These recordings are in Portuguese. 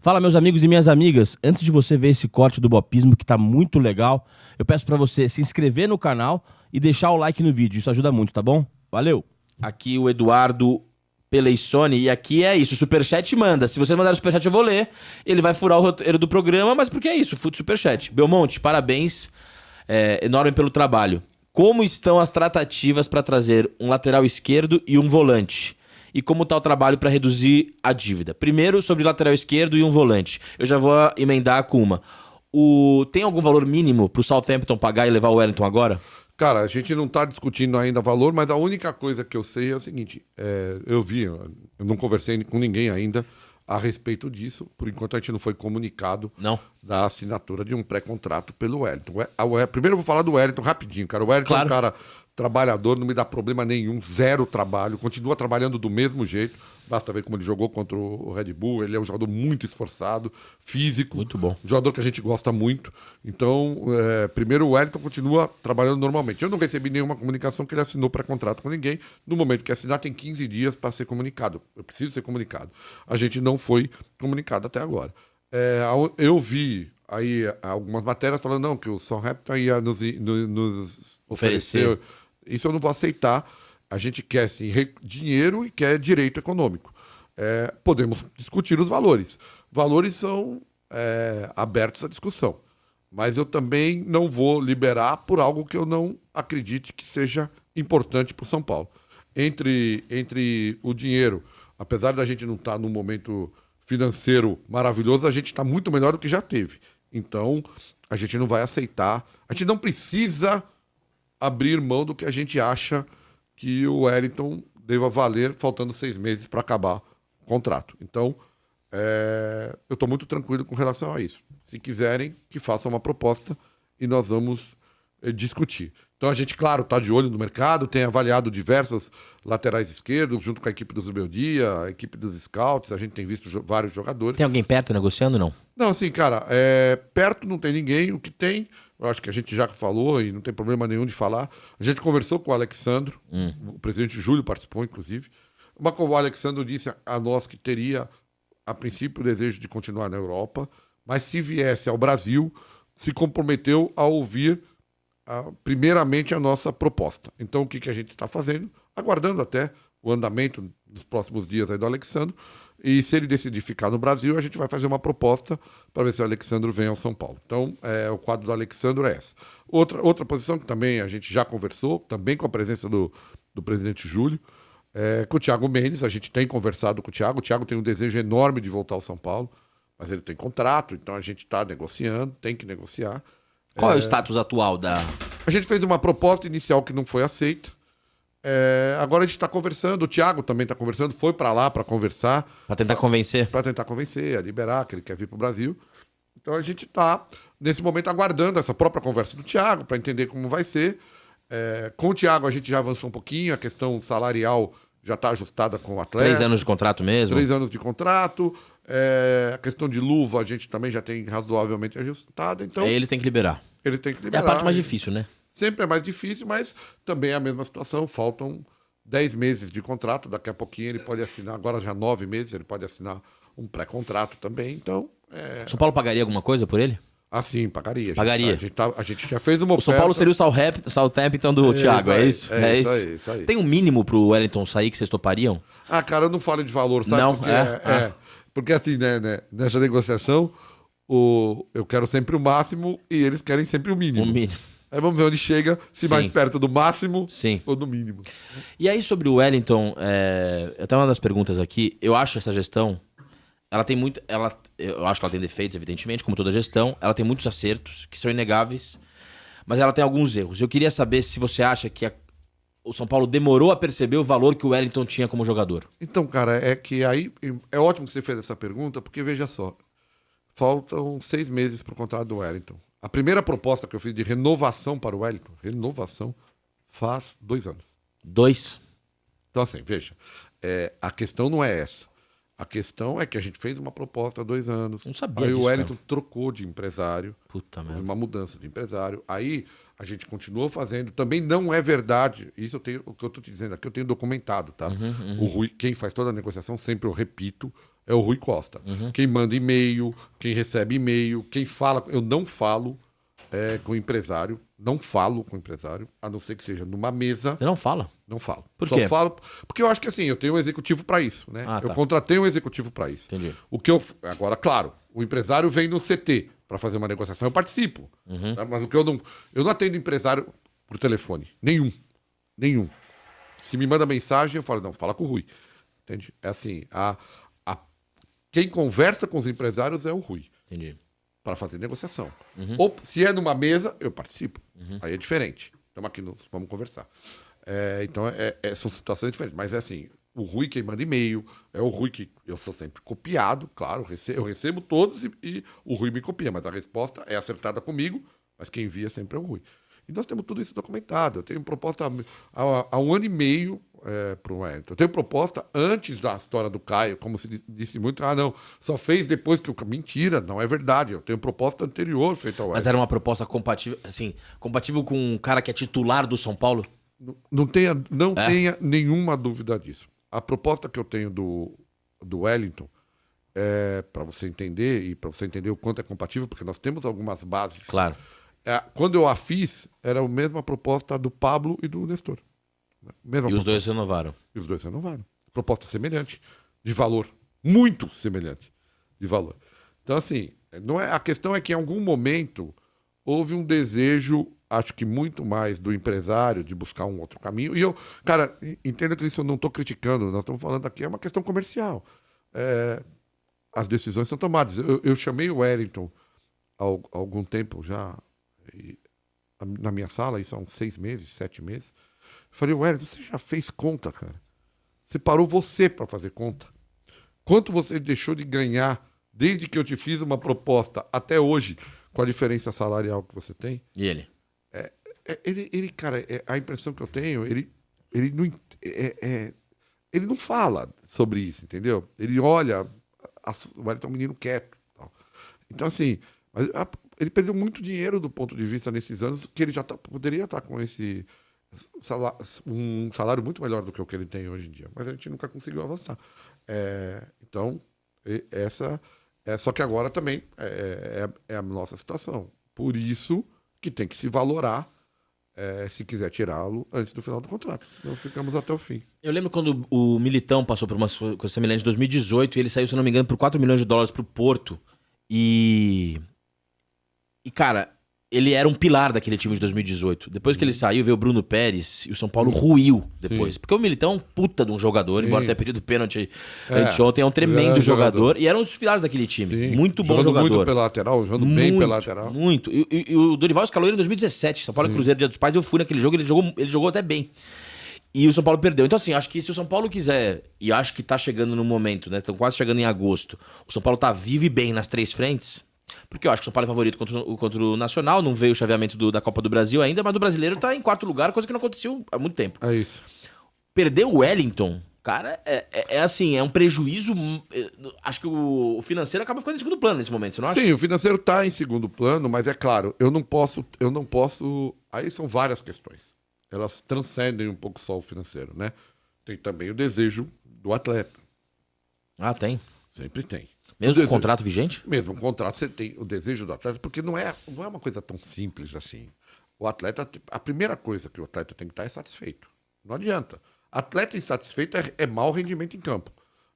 Fala, meus amigos e minhas amigas. Antes de você ver esse corte do Bopismo, que tá muito legal, eu peço pra você se inscrever no canal e deixar o like no vídeo. Isso ajuda muito, tá bom? Valeu! Aqui o Eduardo Peleissone, e aqui é isso, o Superchat manda. Se você mandar o Superchat, eu vou ler. Ele vai furar o roteiro do programa, mas porque é isso, Superchat. Belmonte, parabéns, enorme pelo trabalho. Como estão as tratativas para trazer um lateral esquerdo e um volante? E como está o trabalho para reduzir a dívida? Primeiro, sobre lateral esquerdo e um volante. Eu já vou emendar com uma. Tem algum valor mínimo para o Southampton pagar e levar o Wellington agora? Cara, a gente não está discutindo ainda valor, mas a única coisa que eu sei é o seguinte: eu não conversei com ninguém ainda a respeito disso. Por enquanto, a gente não foi comunicado da assinatura de um pré-contrato pelo Wellington. Primeiro, eu vou falar do Wellington rapidinho, cara. O Wellington é um cara trabalhador, não me dá problema nenhum, zero trabalho, continua trabalhando do mesmo jeito. Basta ver como ele jogou contra o Red Bull. Ele é um jogador muito esforçado, físico. Muito bom. Um jogador que a gente gosta muito. Então, primeiro o Wellington continua trabalhando normalmente. Eu não recebi nenhuma comunicação que ele assinou pré-contrato com ninguém. No momento que assinar, tem 15 dias para ser comunicado. Eu preciso ser comunicado. A gente não foi comunicado até agora. Eu vi aí algumas matérias falando não, que o Southampton ia nos oferecer. Isso eu não vou aceitar. A gente quer, sim, dinheiro e quer direito econômico. Podemos discutir os valores. Valores são abertos à discussão. Mas eu também não vou liberar por algo que eu não acredite que seja importante para o São Paulo. Entre o dinheiro, apesar da gente não estar num momento financeiro maravilhoso, a gente está muito melhor do que já teve. Então, a gente não vai aceitar. A gente não precisa abrir mão do que a gente acha que o Wellington deva valer, faltando 6 meses para acabar o contrato. Então, eu estou muito tranquilo com relação a isso. Se quiserem, que façam uma proposta e nós vamos discutir. Então, a gente, claro, está de olho no mercado, tem avaliado diversos laterais esquerdos, junto com a equipe do Zubeldia, a equipe dos Scouts, a gente tem visto vários jogadores. Tem alguém perto negociando ou não? Não, assim, cara, perto não tem ninguém. O que tem, eu acho que a gente já falou e não tem problema nenhum de falar. A gente conversou com o Alexandro, o presidente Júlio participou, inclusive. O Alexandro disse a nós que teria, a princípio, o desejo de continuar na Europa, mas se viesse ao Brasil, se comprometeu a ouvir, primeiramente, a nossa proposta. Então, o que a gente está fazendo? Aguardando até o andamento dos próximos dias aí do Alexandro. E se ele decidir ficar no Brasil, a gente vai fazer uma proposta para ver se o Alexandro vem ao São Paulo. Então, o quadro do Alexandro é essa. Outra posição que também a gente já conversou, também com a presença do presidente Júlio, com o Thiago Mendes. A gente tem conversado com o Thiago. O Thiago tem um desejo enorme de voltar ao São Paulo, mas ele tem contrato, então a gente está negociando, tem que negociar. Qual é o status atual da... A gente fez uma proposta inicial que não foi aceita. Agora a gente está conversando, o Thiago também está conversando, foi para lá para conversar. Para tentar convencer? Para tentar convencer, a liberar, que ele quer vir para o Brasil. Então a gente está, nesse momento, aguardando essa própria conversa do Thiago para entender como vai ser. Com o Thiago a gente já avançou um pouquinho, a questão salarial já está ajustada com o atleta. 3 anos de contrato mesmo? 3 anos de contrato. A questão de luva a gente também já tem razoavelmente ajustada. Então, eles têm que liberar. Eles têm que liberar. É a parte mais difícil, né? Sempre é mais difícil, mas também é a mesma situação. Faltam 10 meses de contrato. Daqui a pouquinho ele pode assinar, agora já 9 meses, ele pode assinar um pré-contrato também. Então, São Paulo pagaria alguma coisa por ele? Ah, sim, pagaria. Pagaria. A gente já fez uma oferta. O São Paulo seria o Southampton do Thiago, é isso? É isso aí. Tem um mínimo pro Wellington sair que vocês topariam? Ah, cara, eu não falo de valor, sabe? Não? Porque assim, né, nessa negociação, eu quero sempre o máximo e eles querem sempre o mínimo. O mínimo. Aí vamos ver onde chega, se mais perto do máximo ou do mínimo. E aí sobre o Wellington, até uma das perguntas aqui, eu acho essa gestão, ela tem muito, eu acho que ela tem defeitos, evidentemente, como toda gestão, ela tem muitos acertos, que são inegáveis, mas ela tem alguns erros. Eu queria saber se você acha que o São Paulo demorou a perceber o valor que o Wellington tinha como jogador. Então, cara, é ótimo que você fez essa pergunta, porque veja só, faltam 6 meses para o contrato do Wellington. A primeira proposta que eu fiz de renovação para o Wellington, faz 2 anos. 2? Então, assim, veja, a questão não é essa. A questão é que a gente fez uma proposta há 2 anos. Não sabia aí disso, o Wellington trocou de empresário. Puta merda. Houve uma mudança de empresário. Aí a gente continuou fazendo. Também não é verdade. Isso o que eu estou te dizendo aqui, eu tenho documentado, tá? O Rui, quem faz toda a negociação, sempre eu repito, é o Rui Costa. Quem manda e-mail, quem recebe e-mail, quem fala... Eu não falo com empresário, não falo com empresário, a não ser que seja numa mesa. Você não fala? Não falo. Por Só quê? falo porque eu acho que assim, eu tenho um executivo para isso, né? Ah, tá. Eu contratei um executivo para isso. Entendi. Agora, claro, o empresário vem no CT para fazer uma negociação, eu participo. Tá? Mas eu não atendo empresário por telefone. Nenhum. Se me manda mensagem, eu falo, não, fala com o Rui. Entende? É assim, quem conversa com os empresários é o Rui. Entendi. Para fazer negociação. Ou se é numa mesa, eu participo. Aí é diferente. Estamos aqui, vamos conversar. Então, são situações diferentes. Mas é assim, o Rui quem manda e-mail, é o Rui que eu sou sempre copiado, claro, eu recebo todos e o Rui me copia, mas a resposta é acertada comigo, mas quem envia sempre é o Rui. E nós temos tudo isso documentado. Eu tenho proposta há 1 ano e meio para o Wellington. Eu tenho proposta antes da história do Caio, como se disse muito, não, só fez depois que o... Mentira, não é verdade. Eu tenho proposta anterior feita ao Wellington. Mas era uma proposta compatível, assim, compatível com um cara que é titular do São Paulo? Não tenha nenhuma dúvida disso. A proposta que eu tenho do Wellington, para você entender, e para você entender o quanto é compatível, porque nós temos algumas bases. Claro. Quando eu a fiz, era a mesma proposta do Pablo e do Nestor. E os dois renovaram. E os dois renovaram. Proposta semelhante, de valor. Muito semelhante de valor. Então, assim, a questão é que em algum momento houve um desejo, acho que muito mais do empresário, de buscar um outro caminho. E eu, cara, entenda que isso eu não estou criticando, nós estamos falando aqui, é uma questão comercial. As decisões são tomadas. Eu chamei o Wellington há algum tempo já, na minha sala, isso há uns 6 meses, 7 meses. Falei, Wellington, você já fez conta, cara? Você parou você para fazer conta? Quanto você deixou de ganhar desde que eu te fiz uma proposta até hoje, com a diferença salarial que você tem? E ele? Ele, cara, a impressão que eu tenho, ele não fala sobre isso, entendeu? Ele olha, o Wellington é um menino quieto. Tal. Então, assim, ele perdeu muito dinheiro do ponto de vista nesses anos que ele já poderia estar com um salário muito melhor do que o que ele tem hoje em dia. Mas a gente nunca conseguiu avançar. Então, só que agora também é a nossa situação. Por isso que tem que se valorar se quiser tirá-lo antes do final do contrato. Senão ficamos até o fim. Eu lembro quando o Militão passou por uma coisa semelhante em 2018 e ele saiu, se não me engano, por $4 milhões para o Porto. E, cara, ele era um pilar daquele time de 2018. Depois que ele saiu, veio o Bruno Pérez e o São Paulo ruiu depois. Porque o Militão é um puta de um jogador, embora tenha pedido pênalti anteontem, é um tremendo jogador. E era um dos pilares daquele time. Sim. Muito bom jogador. Jogando muito pela lateral, jogando bem pela lateral. Muito. E o Dorival escalou ele em 2017. São Paulo e Cruzeiro, Dia dos Pais, eu fui naquele jogo, ele jogou até bem. E o São Paulo perdeu. Então, assim, acho que se o São Paulo quiser, e acho que tá chegando no momento, né? Estão quase chegando em agosto. O São Paulo tá vivo e bem nas 3 frentes. Porque eu acho que o São Paulo é favorito contra o Nacional, não veio o chaveamento da Copa do Brasil ainda, mas o brasileiro tá em 4º lugar, coisa que não aconteceu há muito tempo. É isso. Perder o Wellington, cara, assim, é um prejuízo. Acho que o financeiro acaba ficando em segundo plano nesse momento, você não acha? Sim, o financeiro tá em segundo plano, mas é claro, eu não posso. Aí são várias questões. Elas transcendem um pouco só o financeiro, né? Tem também o desejo do atleta. Ah, tem. Sempre tem. Mesmo com o contrato vigente? Mesmo com o contrato, você tem o desejo do atleta, porque não é uma coisa tão simples assim. O atleta, a primeira coisa que o atleta tem que estar é satisfeito. Não adianta. Atleta insatisfeito é mau rendimento em campo.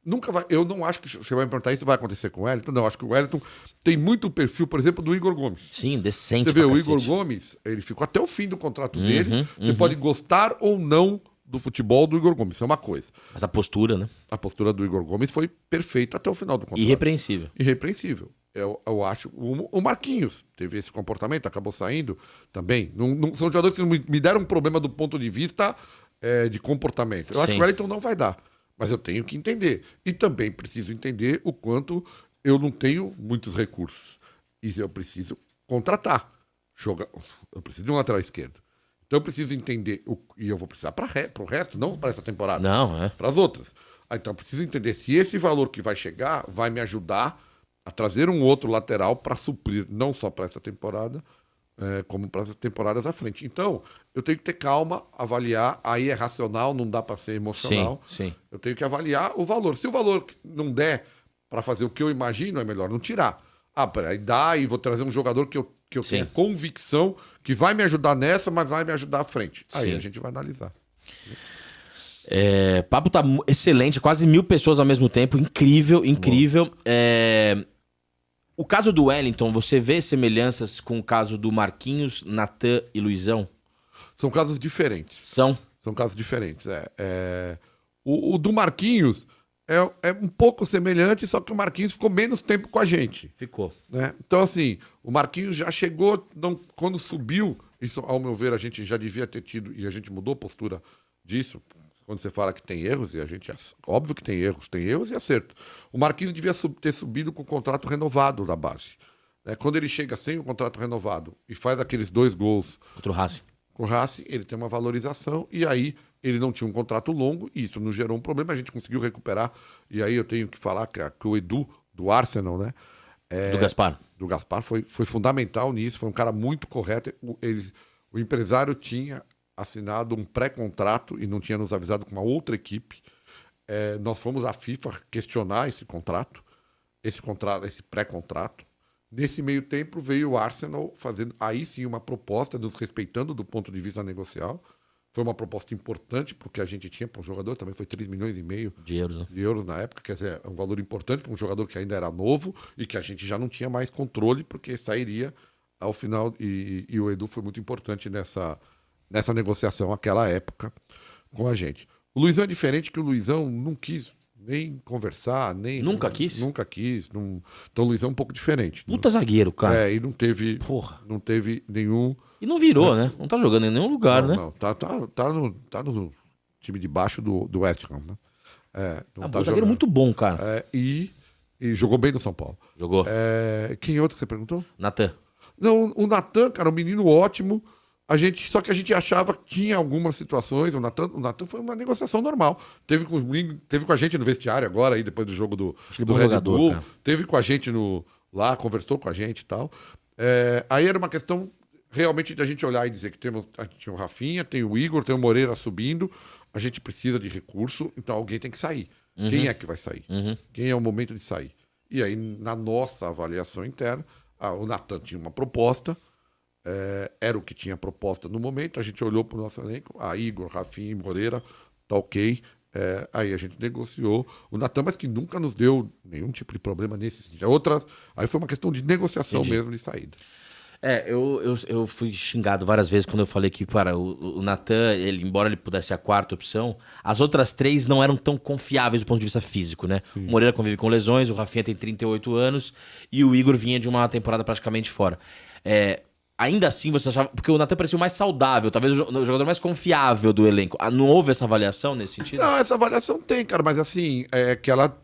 Nunca vai. Eu não acho que você vai me perguntar isso vai acontecer com o Wellington. Não, acho que o Wellington tem muito o perfil, por exemplo, do Igor Gomes. Sim, decente. Você vê, o cacete. Igor Gomes, ele ficou até o fim do contrato dele. Você pode gostar ou não do futebol do Igor Gomes, isso é uma coisa. Mas a postura, né? A postura do Igor Gomes foi perfeita até o final do contrato. Irrepreensível. Irrepreensível. Eu acho. O Marquinhos teve esse comportamento, acabou saindo também. Não, são jogadores que me deram um problema do ponto de vista de comportamento. Eu acho que o Wellington não vai dar. Mas eu tenho que entender. E também preciso entender o quanto eu não tenho muitos recursos. E eu preciso contratar. Eu preciso de um lateral esquerdo. Então eu preciso entender, e eu vou precisar para o resto, não para essa temporada. Não, para as outras. Então eu preciso entender se esse valor que vai chegar vai me ajudar a trazer um outro lateral para suprir, não só para essa temporada, como para as temporadas à frente. Então, eu tenho que ter calma, avaliar, aí é racional, não dá para ser emocional. Sim. Eu tenho que avaliar o valor. Se o valor não der para fazer o que eu imagino, é melhor não tirar. Peraí, dá e vou trazer um jogador que eu tenha convicção que vai me ajudar nessa, mas vai me ajudar à frente. Aí Sim. a gente vai analisar. Papo tá excelente, quase 1000 pessoas ao mesmo tempo, incrível, incrível. O caso do Wellington, você vê semelhanças com o caso do Marquinhos, Natan e Luizão? São casos diferentes. São casos diferentes. O do Marquinhos é um pouco semelhante, só que o Marquinhos ficou menos tempo com a gente. Ficou. Né? Então, assim, o Marquinhos já chegou, quando subiu, isso, ao meu ver, a gente já devia ter tido, e a gente mudou a postura disso, quando você fala que tem erros, e a gente, óbvio que tem erros e acerto. O Marquinhos devia ter subido com o contrato renovado da base. Né? Quando ele chega sem o contrato renovado e faz aqueles 2 gols Contra o Racing. com o Racing, ele tem uma valorização, e aí ele não tinha um contrato longo, e isso não gerou um problema, a gente conseguiu recuperar, e aí eu tenho que falar que o Edu, do Arsenal, né? Do Gaspar. Do Gaspar foi fundamental nisso, foi um cara muito correto. O empresário tinha assinado um pré-contrato e não tinha nos avisado com uma outra equipe. Nós fomos à FIFA questionar esse pré-contrato. Nesse meio tempo veio o Arsenal fazendo aí sim uma proposta, nos respeitando do ponto de vista negocial. Foi uma proposta importante porque a gente tinha para um jogador, também foi 3,5 milhões de euros, né? de euros na época, quer dizer, é um valor importante para um jogador que ainda era novo e que a gente já não tinha mais controle porque sairia ao final, e o Edu foi muito importante nessa negociação naquela época com a gente. O Luizão é diferente, que o Luizão não quis nem conversar, nem... Nunca quis? Nunca quis. Então o Luizão é um pouco diferente. Puta zagueiro, cara. E não teve nenhum... E não virou, né? Não tá jogando em nenhum lugar, né? Não, tá no time de baixo do West Ham, né? Um zagueiro muito bom, cara. E jogou bem no São Paulo. Jogou. Quem outro que você perguntou? Natan. Não, o Natan, cara, um menino ótimo. Só que a gente achava que tinha algumas situações. O Natan foi uma negociação normal. Teve com a gente no vestiário agora, aí, depois do jogo do Red jogador, Bull. cara. Teve com a gente lá, conversou com a gente e tal. Aí era uma questão realmente da gente olhar e dizer que a gente tinha o Rafinha, tem o Igor, tem o Moreira subindo. A gente precisa de recurso, então alguém tem que sair. Uhum. Quem é que vai sair? Uhum. Quem é o momento de sair? E aí, na nossa avaliação interna, o Natan tinha uma proposta, era o que tinha proposta no momento, a gente olhou para o nosso elenco, Igor, Rafinha e Moreira, tá ok. Aí a gente negociou o Natan, mas que nunca nos deu nenhum tipo de problema nesse sentido. Aí foi uma questão de negociação mesmo, de saída. Eu fui xingado várias vezes quando eu falei que, cara, o Natan, embora ele pudesse ser a quarta opção, as outras 3 não eram tão confiáveis do ponto de vista físico, né? Sim. O Moreira convive com lesões, o Rafinha tem 38 anos e o Igor vinha de uma temporada praticamente fora. Ainda assim, você achava... Porque o Natan parecia o mais saudável, talvez o jogador mais confiável do elenco. Não houve essa avaliação nesse sentido? Não, essa avaliação tem, cara, mas assim, que ela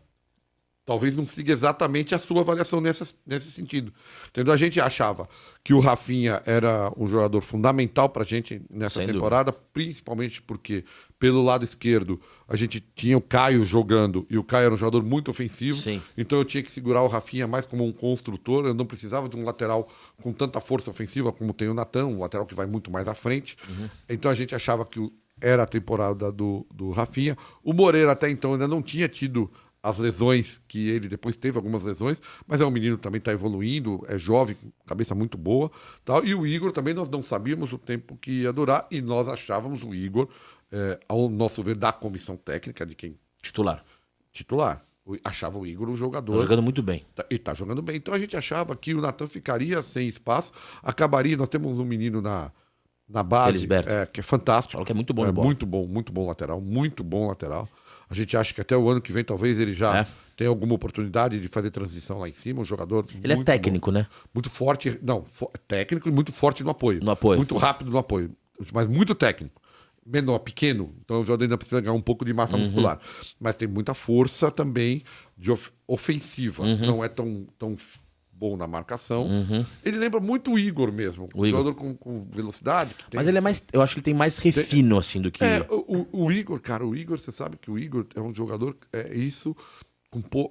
talvez não siga exatamente a sua avaliação nesse sentido. Entendeu? A gente achava que o Rafinha era um jogador fundamental pra gente nessa Sem temporada, principalmente porque pelo lado esquerdo a gente tinha o Caio jogando e o Caio era um jogador muito ofensivo. Sim. Então eu tinha que segurar o Rafinha mais como um construtor, eu não precisava de um lateral com tanta força ofensiva como tem o Natan, um lateral que vai muito mais à frente. Uhum. Então a gente achava que era a temporada do Rafinha. O Moreira até então ainda não tinha tido as lesões, que ele depois teve algumas lesões, mas um menino também está evoluindo, é jovem, cabeça muito boa, tal. E o Igor também nós não sabíamos o tempo que ia durar, e nós achávamos o Igor, ao nosso ver, da comissão técnica de quem? Titular. Achava o Igor um jogador. Tá jogando muito bem. E tá jogando bem. Então a gente achava que o Natan ficaria sem espaço, acabaria, nós temos um menino na base, que é fantástico. Fala que é muito bom de bola. Muito bom lateral. A gente acha que até o ano que vem talvez ele já tenha alguma oportunidade de fazer transição lá em cima. Um jogador ele é técnico, bom, né? Muito forte. Não, técnico e muito forte no apoio. Muito rápido no apoio. Mas muito técnico. Menor, pequeno. Então o jogador ainda precisa ganhar um pouco de massa muscular. Mas tem muita força também de ofensiva. Não é tão bom na marcação. Ele lembra muito o Igor mesmo. Um jogador com velocidade. Mas ele é mais... Eu acho que ele tem mais refino, assim, do que... O Igor, cara, você sabe que o Igor é um jogador...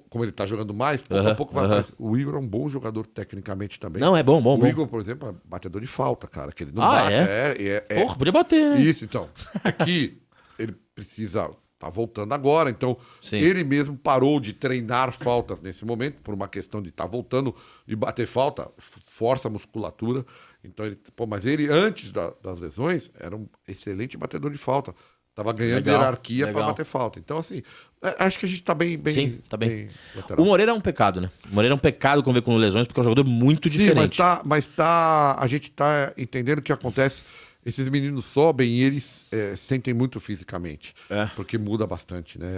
Como ele tá jogando mais, pouco a pouco vai aparecer. O Igor é um bom jogador tecnicamente também. Não, é bom. O Igor, por exemplo, é batedor de falta, cara. Que ele não bate. Porra, podia bater, né? Isso, então. Aqui ele precisa tá voltando agora, então Sim. ele mesmo parou de treinar faltas nesse momento, por uma questão de estar voltando e bater falta, força a musculatura. Então mas ele, antes das lesões, era um excelente batedor de falta. Tava ganhando Legal, hierarquia para legal. bater falta. Então, assim, acho que a gente tá bem. Sim, tá bem. lateral. O Moreira é um pecado, né? O Moreira é um pecado conviver com lesões, porque é um jogador muito Sim, diferente. mas a gente tá entendendo o que acontece. Esses meninos sobem e eles sentem muito fisicamente. Porque muda bastante, né?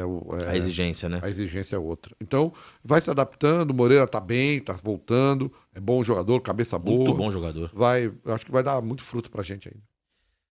A exigência, né? A exigência é outra. Então, vai se adaptando. O Moreira tá bem, tá voltando. É bom jogador, cabeça boa. Muito bom jogador. Eu acho que vai dar muito fruto pra gente ainda.